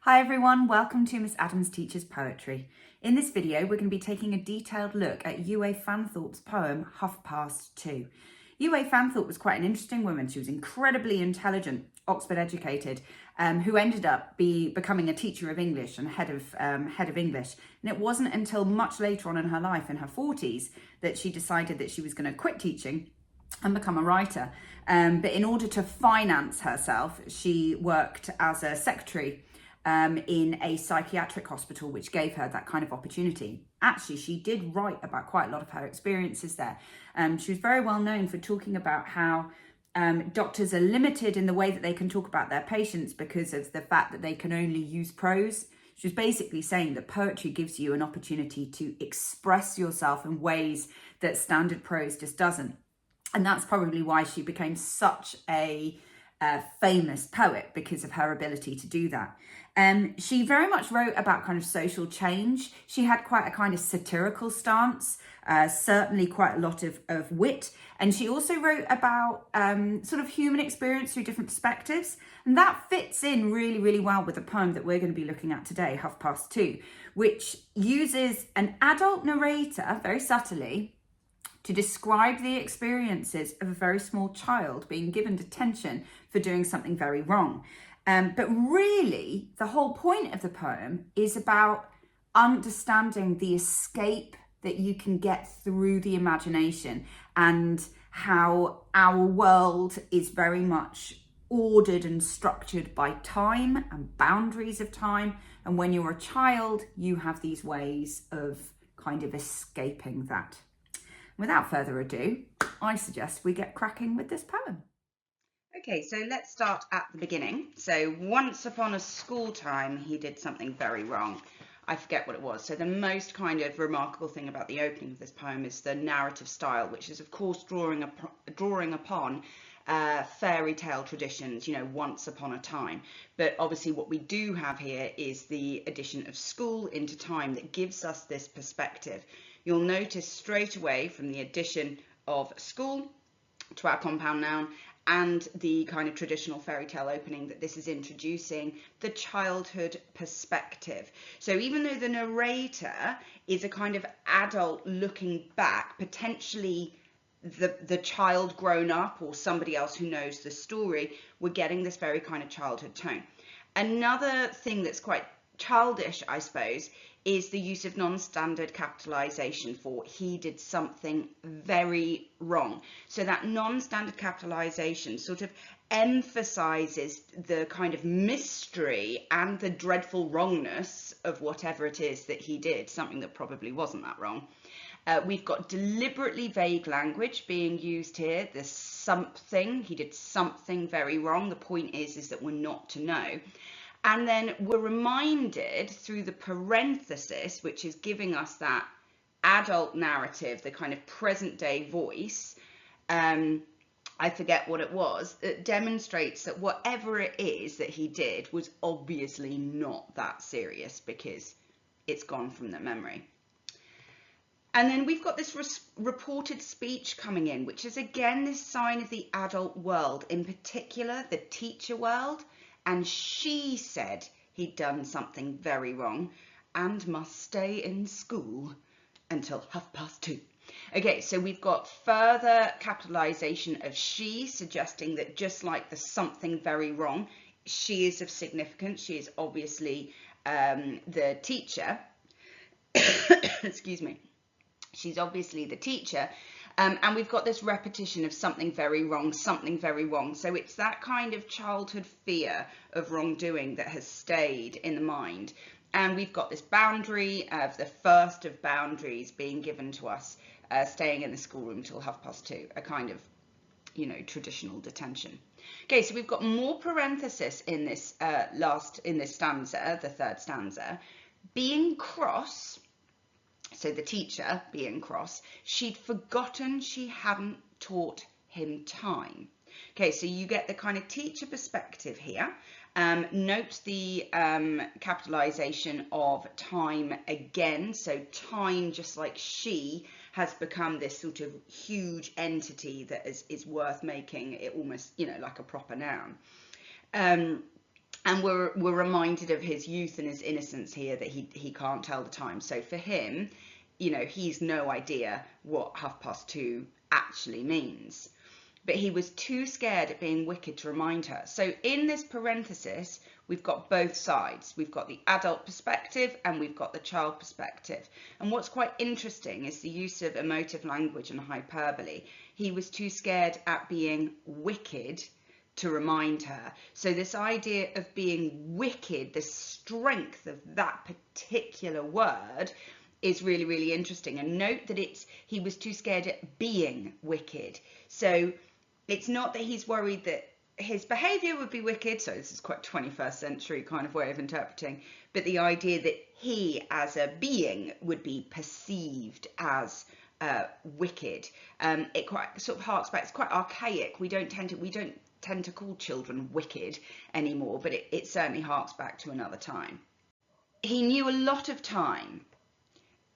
Hi everyone, welcome to Miss Adams Teaches Poetry. In this video, we're going to be taking a detailed look at UA Fanthorpe's poem, Half Past Two. UA Fanthorpe was quite an interesting woman. She was incredibly intelligent, Oxford educated, who ended up becoming a teacher of English and head of English. And it wasn't until much later on in her life, in her 40s, that she decided that she was going to quit teaching and become a writer. But in order to finance herself, she worked as a secretary in a psychiatric hospital, which gave her that kind of opportunity. Actually, she did write about quite a lot of her experiences there. She was very well known for talking about how doctors are limited in the way that they can talk about their patients because of the fact that they can only use prose. She was basically saying that poetry gives you an opportunity to express yourself in ways that standard prose just doesn't. And that's probably why she became such a famous poet, because of her ability to do that. She very much wrote about kind of social change. She had quite a kind of satirical stance, certainly quite a lot of wit. And she also wrote about sort of human experience through different perspectives. And that fits in really, really well with the poem that we're going to be looking at today, Half Past Two, which uses an adult narrator very subtly to describe the experiences of a very small child being given detention for doing something very wrong. But really, the whole point of the poem is about understanding the escape that you can get through the imagination, and how our world is very much ordered and structured by time and boundaries of time. And when you're a child, you have these ways of kind of escaping that. Without further ado, I suggest we get cracking with this poem. Okay, so let's start at the beginning. So once upon a school time, he did something very wrong. I forget what it was. So the most kind of remarkable thing about the opening of this poem is the narrative style, which is of course drawing upon fairy tale traditions, you know, once upon a time. But obviously what we do have here is the addition of school into time that gives us this perspective. You'll notice straight away from the addition of school to our compound noun and the kind of traditional fairy tale opening that this is introducing the childhood perspective. So even though the narrator is a kind of adult looking back, potentially the child grown up or somebody else who knows the story, we're getting this very kind of childhood tone. Another thing that's quite childish, I suppose, is the use of non-standard capitalization for he did something very wrong. So that non-standard capitalization sort of emphasizes the kind of mystery and the dreadful wrongness of whatever it is that he did, something that probably wasn't that wrong. We've got deliberately vague language being used here. There's something, he did something very wrong. The point is that we're not to know. And then we're reminded through the parenthesis, which is giving us that adult narrative, the kind of present day voice, I forget what it was, that demonstrates that whatever it is that he did was obviously not that serious because it's gone from the memory. And then we've got this reported speech coming in, which is again this sign of the adult world, in particular the teacher world. And she said he'd done something very wrong and must stay in school until 2:30. Okay, so we've got further capitalization of she, suggesting that just like the something very wrong, she is of significance. She is obviously the teacher. Excuse me. She's obviously the teacher. And we've got this repetition of something very wrong, something very wrong. So it's that kind of childhood fear of wrongdoing that has stayed in the mind. And we've got this boundary of the first of boundaries being given to us, staying in the schoolroom till 2:30, a kind of, you know, traditional detention. Okay, so we've got more parenthesis in this stanza, the third stanza. Being cross. So the teacher, being cross, she'd forgotten she hadn't taught him time. Okay, so you get the kind of teacher perspective here. Note the capitalization of time again. So time, just like she, has become this sort of huge entity that is worth making it almost, you know, like a proper noun. And we're reminded of his youth and his innocence here, that he can't tell the time. So for him, you know, he's no idea what 2:30 actually means. But he was too scared at being wicked to remind her. So in this parenthesis, we've got both sides. We've got the adult perspective and we've got the child perspective. And what's quite interesting is the use of emotive language and hyperbole. He was too scared at being wicked to remind her. So this idea of being wicked, the strength of that particular word, is really, really interesting. And note that he was too scared at being wicked. So it's not that he's worried that his behavior would be wicked. So this is quite 21st century kind of way of interpreting, but the idea that he as a being would be perceived as wicked. It quite sort of harks back. It's quite archaic. We don't tend to call children wicked anymore, but it certainly harks back to another time. He knew a lot of time.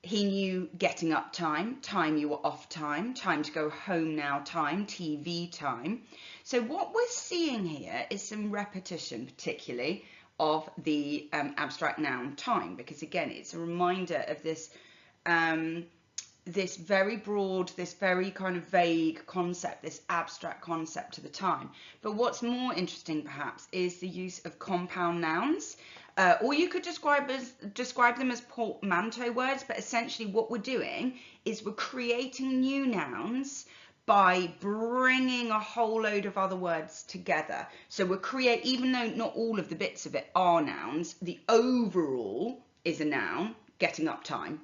He knew getting up time, time you were off time, time to go home now time, TV time. So what we're seeing here is some repetition, particularly of the abstract noun time, because again, it's a reminder of this this very broad, this very kind of vague concept, this abstract concept to the time. But what's more interesting perhaps is the use of compound nouns, or you could describe them as portmanteau words, but essentially what we're doing is we're creating new nouns by bringing a whole load of other words together. So even though not all of the bits of it are nouns, the overall is a noun, getting up time,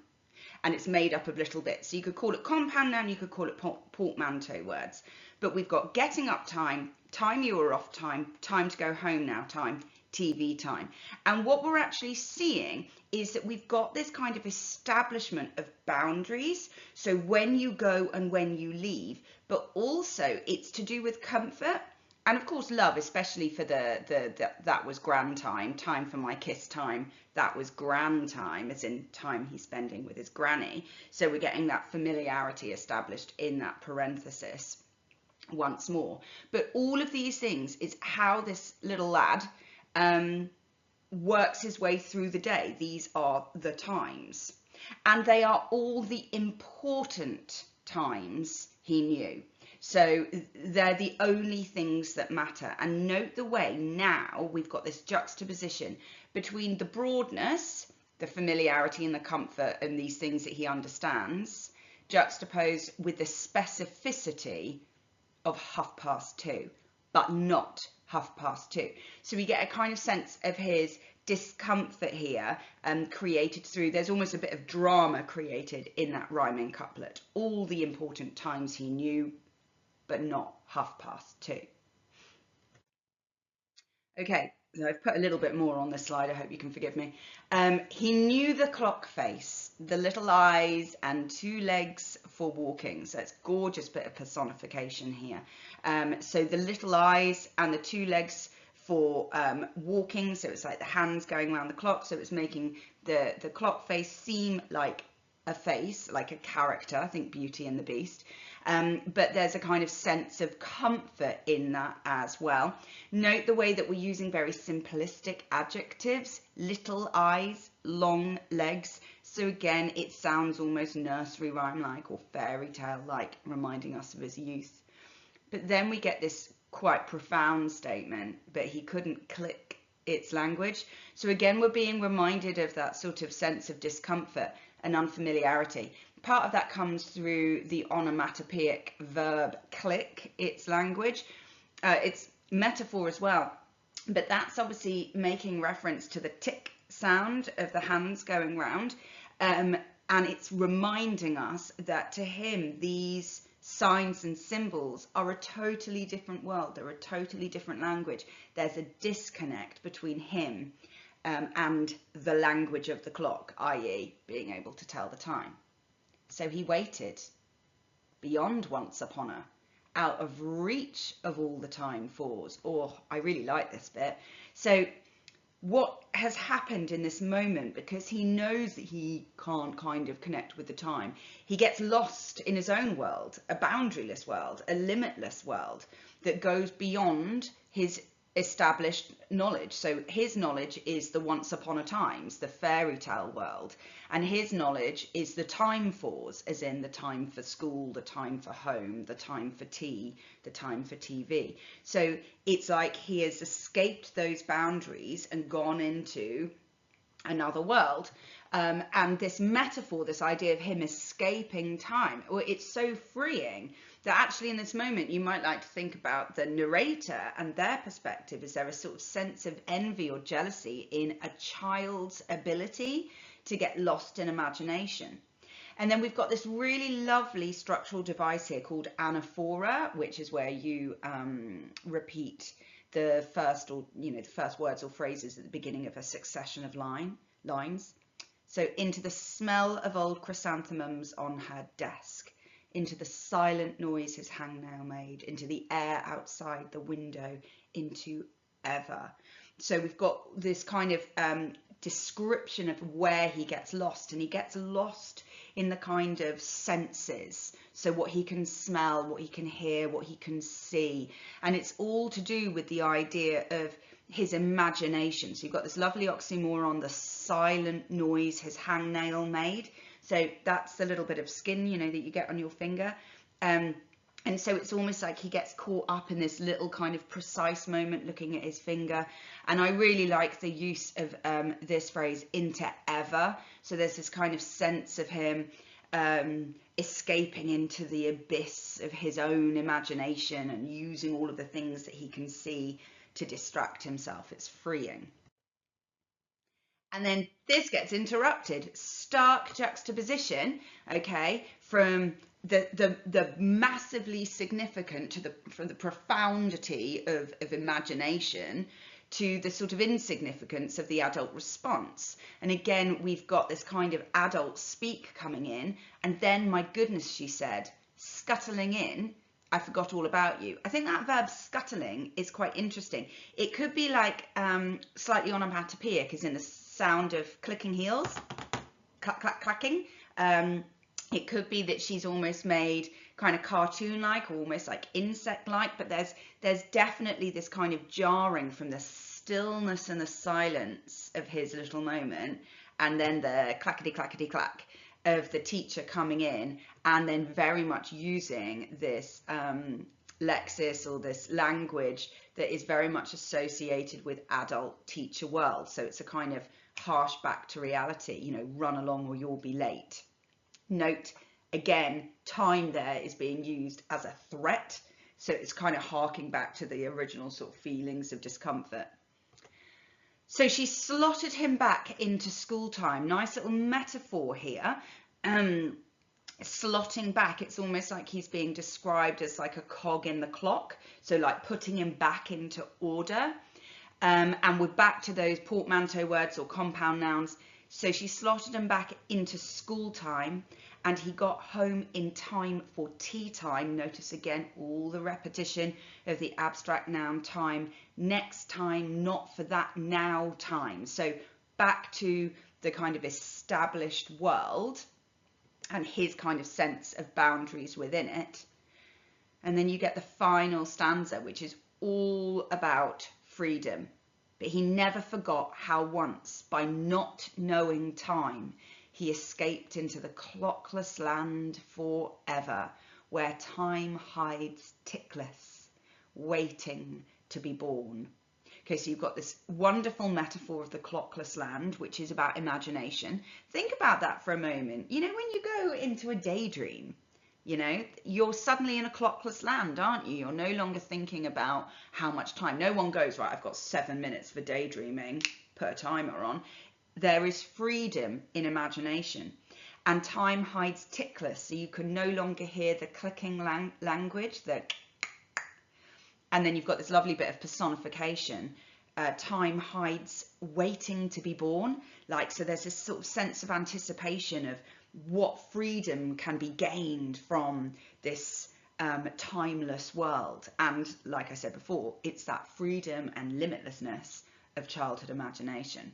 and it's made up of little bits. So you could call it compound noun, you could call it portmanteau words. But we've got getting up time, time you were off time, time to go home now time, TV time. And what we're actually seeing is that we've got this kind of establishment of boundaries. So when you go and when you leave, but also it's to do with comfort. And of course, love, especially for that was grand time, time for my kiss time, that was grand time, as in time he's spending with his granny. So we're getting that familiarity established in that parenthesis once more. But all of these things is how this little lad works his way through the day. These are the times. And they are all the important times he knew. So they're the only things that matter. And note the way now we've got this juxtaposition between the broadness, the familiarity and the comfort and these things that he understands, juxtaposed with the specificity of 2:30, but not 2:30. So we get a kind of sense of his discomfort here, created through, there's almost a bit of drama created in that rhyming couplet. All the important times he knew, but not 2:30. Okay, so I've put a little bit more on this slide, I hope you can forgive me. He knew the clock face, the little eyes and 2 legs for walking. So it's a gorgeous bit of personification here. So the little eyes and the 2 legs for walking, so it's like the hands going around the clock, so it's making the clock face seem like a face, like a character, I think Beauty and the Beast. But there's a kind of sense of comfort in that as well. Note the way that we're using very simplistic adjectives, little eyes, long legs. So again, it sounds almost nursery rhyme-like or fairy tale-like, reminding us of his youth. But then we get this quite profound statement, but he couldn't click its language. So again, we're being reminded of that sort of sense of discomfort and unfamiliarity. Part of that comes through the onomatopoeic verb click its language. It's metaphor as well, but that's obviously making reference to the tick sound of the hands going round, and it's reminding us that to him these signs and symbols are a totally different world, they're a totally different language. There's a disconnect between him and the language of the clock, i.e. being able to tell the time. So he waited beyond once upon a, out of reach of all the time fours. Oh, I really like this bit. So what has happened in this moment, because he knows that he can't kind of connect with the time, he gets lost in his own world, a boundaryless world, a limitless world that goes beyond his established knowledge. So his knowledge is the once upon a times, the fairy tale world, and his knowledge is the time fors, as in the time for school, the time for home, the time for tea, the time for TV. So it's like he has escaped those boundaries and gone into another world. And this metaphor, this idea of him escaping time, well, it's so freeing that actually in this moment you might like to think about the narrator and their perspective. Is there a sort of sense of envy or jealousy in a child's ability to get lost in imagination? And then we've got this really lovely structural device here called anaphora, which is where you repeat the first, or the first words or phrases at the beginning of a succession of lines. So into the smell of old chrysanthemums on her desk, into the silent noise his hangnail made, into the air outside the window, into ever. So we've got this kind of description of where he gets lost, and he gets lost in the kind of senses. So what he can smell, what he can hear, what he can see. And it's all to do with the idea of his imagination. So you've got this lovely oxymoron, the silent noise his hangnail made. So that's the little bit of skin, that you get on your finger. And so it's almost like he gets caught up in this little kind of precise moment looking at his finger. And I really like the use of this phrase, into ever. So there's this kind of sense of him escaping into the abyss of his own imagination and using all of the things that he can see to distract himself. It's freeing. And then this gets interrupted. Stark juxtaposition, okay, from the massively significant from the profundity of imagination to the sort of insignificance of the adult response. And again, we've got this kind of adult speak coming in, and then, my goodness, she said, scuttling in, I forgot all about you. I think that verb scuttling is quite interesting. It could be like slightly onomatopoeic, as in the sound of clicking heels, clack, clack, clacking. It could be that she's almost made kind of cartoon-like, or almost like insect-like, but there's definitely this kind of jarring from the stillness and the silence of his little moment, and then the clackety-clackety-clack of the teacher coming in, and then very much using this lexis, or this language that is very much associated with adult teacher world. So it's a kind of harsh back to reality, run along or you'll be late. Note, again, time there is being used as a threat. So it's kind of harking back to the original sort of feelings of discomfort. So she slotted him back into school time. Nice little metaphor here. Slotting back, it's almost like he's being described as like a cog in the clock. So like putting him back into order. And we're back to those portmanteau words or compound nouns. So she slotted him back into school time, and he got home in time for tea time. Notice again all the repetition of the abstract noun time. Next time, not for that now time. So back to the kind of established world and his kind of sense of boundaries within it. And then you get the final stanza, which is all about freedom. But he never forgot how once, by not knowing time, he escaped into the clockless land forever, where time hides tickless, waiting to be born. Okay, so you've got this wonderful metaphor of the clockless land, which is about imagination. Think about that for a moment. When you go into a daydream, you're suddenly in a clockless land, aren't you? You're no longer thinking about how much time. No one goes, right, I've got 7 minutes for daydreaming, put a timer on. There is freedom in imagination. And time hides tickless, so you can no longer hear the clicking language, and then you've got this lovely bit of personification. Time hides waiting to be born. So there's this sort of sense of anticipation of what freedom can be gained from this timeless world. And like I said before, it's that freedom and limitlessness of childhood imagination,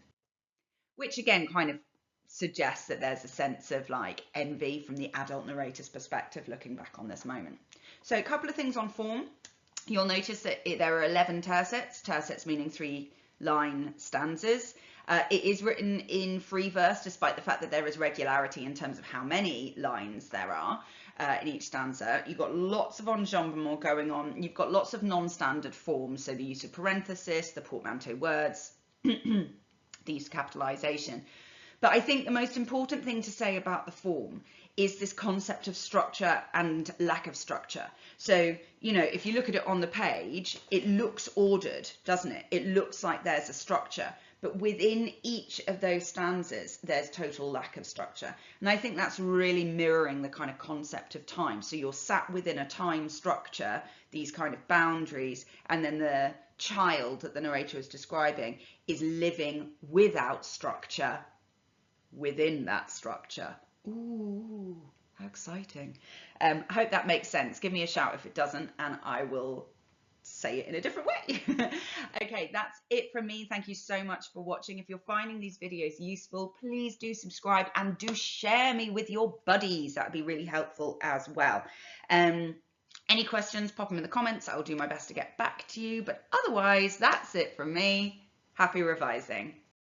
which again kind of suggests that there's a sense of like envy from the adult narrator's perspective looking back on this moment. So a couple of things on form. You'll notice that there are 11 tercets meaning 3-line stanzas. It is written in free verse, despite the fact that there is regularity in terms of how many lines there are in each stanza. You've got lots of enjambment going on. You've got lots of non-standard forms, so the use of parenthesis, the portmanteau words, the use of capitalization. But I think the most important thing to say about the form is this concept of structure and lack of structure. So, you know, if you look at it on the page, it looks ordered, doesn't it? It looks like there's a structure, but within each of those stanzas, there's total lack of structure. And I think that's really mirroring the kind of concept of time. So you're sat within a time structure, these kind of boundaries, and then the child that the narrator is describing is living without structure within that structure. Ooh, how exciting. I hope that makes sense. Give me a shout if it doesn't, and I will say it in a different way. Okay, that's it from me. Thank you so much for watching. If you're finding these videos useful, please do subscribe and do share me with your buddies. That would be really helpful as well. Any questions, pop them in the comments. I'll do my best to get back to you. But otherwise, that's it from me. Happy revising.